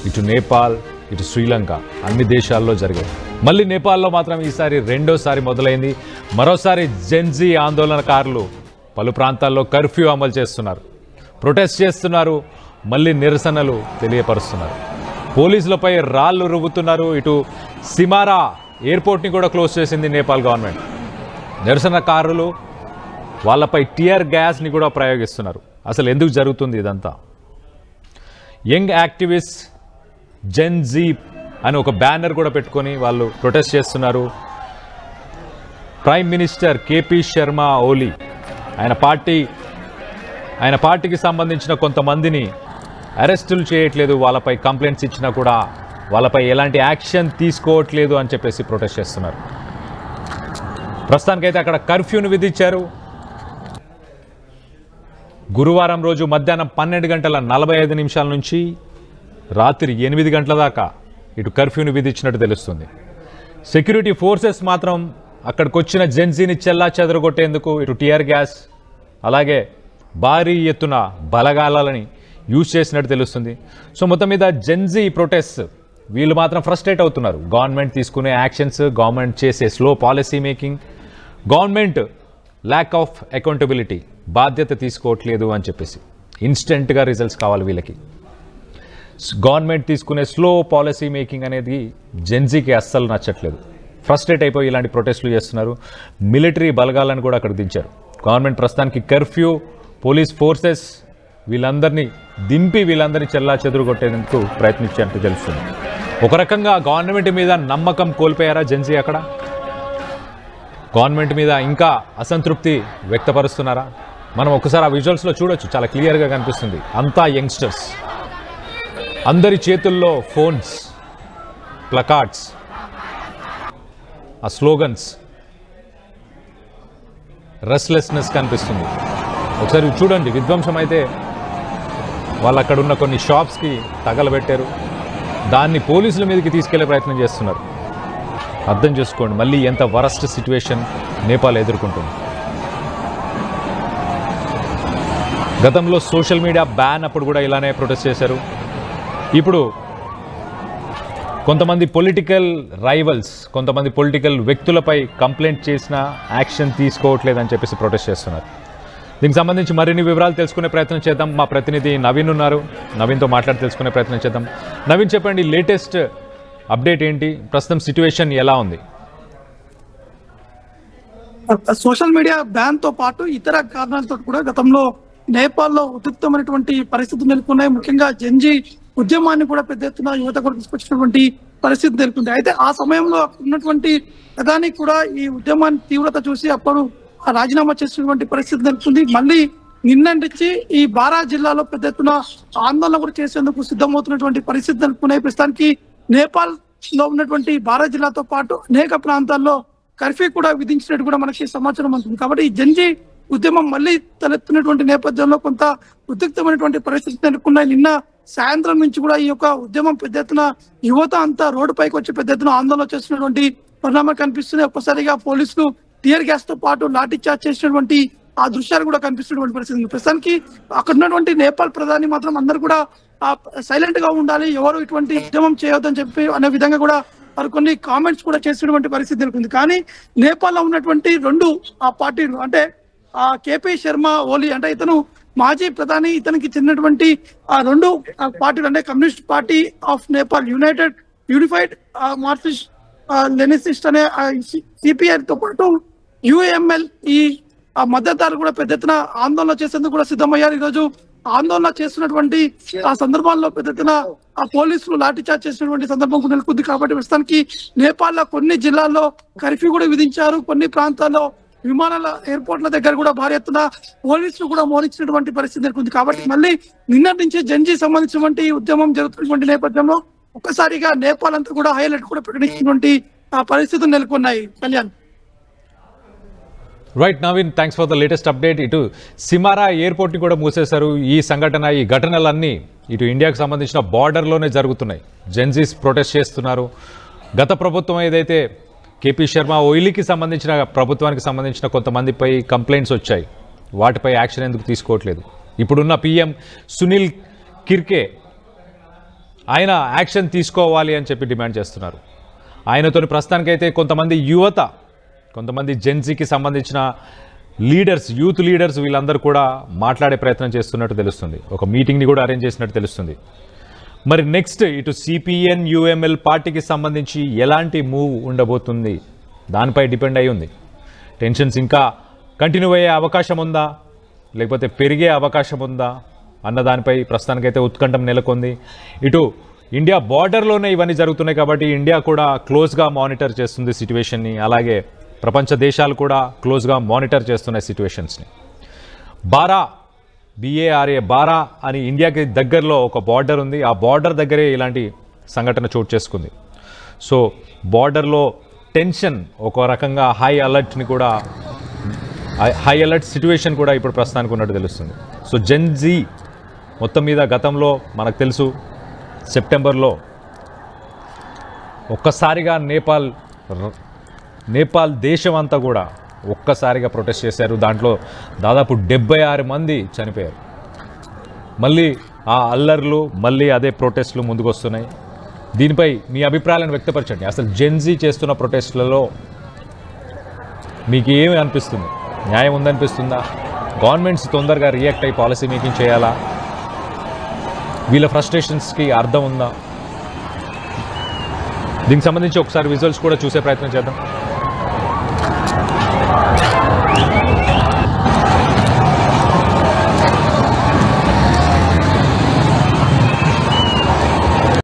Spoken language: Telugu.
ఇటు నేపాల్, ఇటు శ్రీలంక అన్ని దేశాల్లో జరిగాయి. మళ్ళీ నేపాల్లో మాత్రం ఈసారి రెండోసారి మొదలైంది. మరోసారి జెన్జీ ఆందోళనకారులు పలు ప్రాంతాల్లో కర్ఫ్యూ అమలు చేస్తున్నారు, ప్రొటెస్ట్ చేస్తున్నారు, మళ్ళీ నిరసనలు తెలియపరుస్తున్నారు. పోలీసులపై రాళ్లు రువ్వుతున్నారు. ఇటు సిమారా ఎయిర్పోర్ట్ని కూడా క్లోజ్ చేసింది నేపాల్ గవర్నమెంట్. నిరసనకారులు వాళ్ళపై టియర్ గ్యాస్ని కూడా ప్రయోగిస్తున్నారు. అసలు ఎందుకు జరుగుతుంది ఇదంతా? యంగ్ యాక్టివిస్ట్ జెన్జీ అని ఒక బ్యానర్ కూడా పెట్టుకొని వాళ్ళు ప్రొటెస్ట్ చేస్తున్నారు. ప్రైమ్ మినిస్టర్ కేపీ శర్మ ఓలీ ఆయన పార్టీకి సంబంధించిన కొంతమందిని అరెస్టులు చేయట్లేదు, వాళ్ళపై కంప్లైంట్స్ ఇచ్చినా కూడా వాళ్ళపై ఎలాంటి యాక్షన్ తీసుకోవట్లేదు అని చెప్పేసి ప్రొటెస్ట్ చేస్తున్నారు. ప్రస్తుతానికైతే అక్కడ కర్ఫ్యూను విధించారు. గురువారం రోజు మధ్యాహ్నం 12:45 నుంచి రాత్రి 8 గంటల దాకా ఇటు కర్ఫ్యూను విధించినట్టు తెలుస్తుంది. సెక్యూరిటీ ఫోర్సెస్ మాత్రం అక్కడికి వచ్చిన జెన్జీని చెల్లా చెదరగొట్టేందుకు ఇటు టియర్ గ్యాస్ అలాగే భారీ ఎత్తున బలగాలని యూజ్ చేసినట్టు తెలుస్తుంది. సో మొత్తం మీద జెన్జీ ప్రొటెస్ట్ వీళ్ళు మాత్రం ఫ్రస్ట్రేట్ అవుతున్నారు. గవర్నమెంట్ తీసుకునే యాక్షన్స్, గవర్నమెంట్ చేసే slow policy making, government lack of accountability, బాధ్యత తీసుకోవట్లేదు అని చెప్పేసి ఇన్స్టెంట్గా రిజల్ట్స్ కావాలి వీళ్ళకి. గవర్నమెంట్ తీసుకునే స్లో పాలసీ మేకింగ్ అనేది జెన్జీకి అస్సలు నచ్చట్లేదు. ఫ్రస్ట్రేట్ అయిపోయి ఇలాంటి ప్రొటెస్టులు చేస్తున్నారు. మిలిటరీ బలగాలను కూడా అక్కడ దించారు. గవర్నమెంట్ ప్రస్తుతానికి కర్ఫ్యూ, పోలీస్ ఫోర్సెస్ వీళ్ళందరినీ దింపి వీళ్ళందరినీ చెల్లా చెదురు కొట్టేందుకు ప్రయత్నించినట్టు తెలుస్తుంది. ఒక రకంగా గవర్నమెంట్ మీద నమ్మకం కోల్పోయారా జెన్జీ? అక్కడ గవర్నమెంట్ మీద ఇంకా అసంతృప్తి వ్యక్తపరుస్తున్నారా? మనం ఒకసారి ఆ విజువల్స్లో చూడొచ్చు, చాలా క్లియర్గా కనిపిస్తుంది. అంతా యంగ్స్టర్స్, అందరి చేతుల్లో ఫోన్స్, ప్లకార్డ్స్, ఆ స్లోగన్స్, రెస్ట్లెస్నెస్ కనిపిస్తుంది. ఒకసారి చూడండి, విధ్వంసం అయితే వాళ్ళు అక్కడ ఉన్న కొన్ని షాప్స్కి తగలబెట్టారు. దాన్ని పోలీసుల మీదకి తీసుకెళ్లే ప్రయత్నం చేస్తున్నారు. అర్థం చేసుకోండి మళ్ళీ ఎంత వరస్ట్ సిచ్యువేషన్ నేపాల్ ఎదుర్కొంటుంది. గతంలో సోషల్ మీడియా బ్యాన్ అప్పుడు కూడా ఇలానే ప్రొటెస్ట్ చేశారు. ఇప్పుడు కొంతమంది పొలిటికల్ రైవల్స్, కొంతమంది పొలిటికల్ వ్యక్తులపై కంప్లైంట్ చేసిన యాక్షన్ తీసుకోవట్లేదని చెప్పేసి ప్రొటెస్ట్ చేస్తున్నారు. దీనికి సంబంధించి మరిన్ని వివరాలు తెలుసుకునే ప్రయత్నం చేద్దాం. మా ప్రతినిధి నవీన్ ఉన్నారు, నవీన్తో మాట్లాడి తెలుసుకునే ప్రయత్నం చేద్దాం. నవీన్, చెప్పండి, లేటెస్ట్ అప్డేట్ ఏంటి? ప్రస్తుతం సిచ్యువేషన్ ఎలా ఉంది? సోషల్ మీడియా బ్యాన్ తో పాటు ఇతర కారణాలతో కూడా గతంలో నేపాల్లో ఉద్రిక్తమైనటువంటి పరిస్థితులు నెలకొన్నాయి. ముఖ్యంగా జెన్జీ ఉద్యమాన్ని కూడా పెద్ద ఎత్తున యువత కూడా తీసుకొచ్చినటువంటి పరిస్థితి నెలకొంది. అయితే ఆ సమయంలో ఉన్నటువంటి ప్రధాని కూడా ఈ ఉద్యమాన్ని తీవ్రత చూసి అప్పుడు రాజీనామా చేసినటువంటి పరిస్థితి నెలకొంది. మళ్ళీ నిన్నటించి ఈ బారా జిల్లాలో పెద్ద ఎత్తున ఆందోళన కూడా చేసేందుకు సిద్ధమవుతున్నటువంటి పరిస్థితి నెలకొన్నాయి. ప్రస్తుతానికి నేపాల్ లో ఉన్నటువంటి బారా జిల్లాతో పాటు అనేక ప్రాంతాల్లో కర్ఫ్యూ కూడా విధించినట్టు కూడా మనకి సమాచారం అందుతుంది. కాబట్టి ఈ జెన్జీ ఉద్యమం మళ్ళీ తలెత్తున్నటువంటి నేపథ్యంలో కొంత ఉద్రిక్తమైనటువంటి పరిస్థితి నెలకొన్నాయి. నిన్న సాయంత్రం నుంచి కూడా ఈ యొక్క ఉద్యమం పెద్ద ఎత్తున యువత అంతా రోడ్డు పైకి వచ్చి పెద్ద ఎత్తున ఆందోళన చేస్తున్నటువంటి పరిణామాలు కనిపిస్తున్నాయి. ఒక్కసారిగా పోలీసులు టియర్ గ్యాస్ తో పాటు లాఠీ చార్జ్ చేసినటువంటి ఆ దృశ్యాలు కూడా కనిపిస్తున్నటువంటి పరిస్థితి. ప్రస్తుతానికి అక్కడ ఉన్నటువంటి నేపాల్ ప్రధాని మాత్రం అందరూ కూడా సైలెంట్ గా ఉండాలి, ఎవరు ఇటువంటి ఉద్యమం చేయొద్దని చెప్పి అనే విధంగా కూడా వారు కొన్ని కామెంట్స్ కూడా చేసినటువంటి పరిస్థితి నెలకొంది. కానీ నేపాల్ లో ఉన్నటువంటి రెండు ఆ పార్టీలు, అంటే కేపీ శర్మ ఓలీ, అంటే ఇతను మాజీ ప్రధాని, ఇతనికి చెందినటువంటి ఆ రెండు పార్టీలు, అంటే communist party of Nepal, unified Marxist Leninist అనే సిపిఐ తో పాటు యుఎంఎల్, ఈ మద్దతుదారులు కూడా పెద్ద ఎత్తున ఆందోళన చేసేందుకు కూడా సిద్ధమయ్యారు. ఈరోజు ఆందోళన చేస్తున్నటువంటి ఆ సందర్భాల్లో పెద్ద ఎత్తున ఆ పోలీసులు లాఠీచార్జ్ చేసినటువంటి సందర్భం నెలకొంది. కాబట్టి ప్రస్తుతానికి నేపాల్ లో కొన్ని జిల్లాల్లో కర్ఫ్యూ కూడా విధించారు. కొన్ని ప్రాంతాల్లో విమానాల ఎయిర్పోర్ట్ల దగ్గర కూడా భారీ ఎత్తున పోలీసులు కూడా మోహరించినటువంటి పరిస్థితి నెలకొంది. కాబట్టి మళ్ళీ నిన్నటి నుంచి జెన్జీ సంబంధించినటువంటి ఉద్యమం జరుగుతున్నటువంటి నేపథ్యంలో ఒక్కసారిగా నేపాల్ అంతా కూడా హైలైట్ కూడా ప్రకటించినటువంటి ఆ పరిస్థితులు నెలకొన్నాయి. Kalyan. Right Naveen, thanks for the latest update. ఇటు సిమారా ఎయిర్పోర్ట్ని కూడా మూసేశారు. ఈ ఘటనలన్నీ ఇటు ఇండియాకు సంబంధించిన బార్డర్లోనే జరుగుతున్నాయి. జెన్జీస్ ప్రొటెస్ట్ చేస్తున్నారు. గత ప్రభుత్వం ఏదైతే కేపీ శర్మ ఓయిలీకి సంబంధించిన ప్రభుత్వానికి సంబంధించిన కొంతమందిపై కంప్లైంట్స్ వచ్చాయి, వాటిపై యాక్షన్ ఎందుకు తీసుకోవట్లేదు? ఇప్పుడున్న పిఎం సునీల్ కిర్కే ఆయన యాక్షన్ తీసుకోవాలి అని చెప్పి డిమాండ్ చేస్తున్నారు. ఆయనతోని ప్రస్తుతానికైతే కొంతమంది యువత, కొంతమంది జెన్జీకి సంబంధించిన లీడర్స్, యూత్ లీడర్స్ వీళ్ళందరూ కూడా మాట్లాడే ప్రయత్నం చేస్తున్నట్టు తెలుస్తుంది. ఒక మీటింగ్ని కూడా అరేంజ్ చేసినట్టు తెలుస్తుంది. మరి నెక్స్ట్ ఇటు సిపిఎన్ యుఎంఎల్ పార్టీకి సంబంధించి ఎలాంటి మూవ్ ఉండబోతుంది దానిపై డిపెండ్ అయి ఉంది. టెన్షన్స్ ఇంకా కంటిన్యూ అయ్యే అవకాశం ఉందా, లేకపోతే పెరిగే అవకాశం ఉందా అన్న దానిపై ప్రస్తుతానికైతే ఉత్కంఠం నెలకొంది. ఇటు ఇండియా బార్డర్లోనే ఇవన్నీ జరుగుతున్నాయి కాబట్టి ఇండియా కూడా క్లోజ్గా మానిటర్ చేస్తుంది సిట్యువేషన్ని. అలాగే ప్రపంచ దేశాలు కూడా క్లోజ్గా మానిటర్ చేస్తున్నాయి సిట్యువేషన్స్ని. బారా, BARA బారా అని ఇండియాకి దగ్గరలో ఒక బార్డర్ ఉంది. ఆ బార్డర్ దగ్గరే ఇలాంటి సంఘటన చోటు చేసుకుంది. సో బార్డర్లో టెన్షన్, ఒక రకంగా హై అలర్ట్ సిట్యువేషన్ కూడా ఇప్పుడు ప్రస్తుతానికి ఉన్నట్టు తెలుస్తుంది. సో జెన్జీ మొత్తం మీద గతంలో మనకు తెలుసు సెప్టెంబర్లో ఒక్కసారిగా నేపాల్ దేశం అంతా కూడా ఒక్కసారిగా ప్రొటెస్ట్ చేశారు. దాంట్లో దాదాపు 76 మంది చనిపోయారు. మళ్ళీ ఆ అల్లర్లు, మళ్ళీ అదే ప్రొటెస్ట్లు ముందుకు వస్తున్నాయి. దీనిపై మీ అభిప్రాయాలను వ్యక్తపరచండి. అసలు జెన్జీ చేస్తున్న ప్రొటెస్ట్లలో మీకు ఏమి అనిపిస్తుంది? న్యాయం ఉందనిపిస్తుందా? గవర్నమెంట్స్ తొందరగా రియాక్ట్ అయ్యి పాలసీ మేకింగ్ చేయాలా? వీళ్ళ ఫ్రస్ట్రేషన్స్కి అర్థం ఉందా? దీనికి సంబంధించి ఒకసారి విజువల్స్ కూడా చూసే ప్రయత్నం చేద్దాం.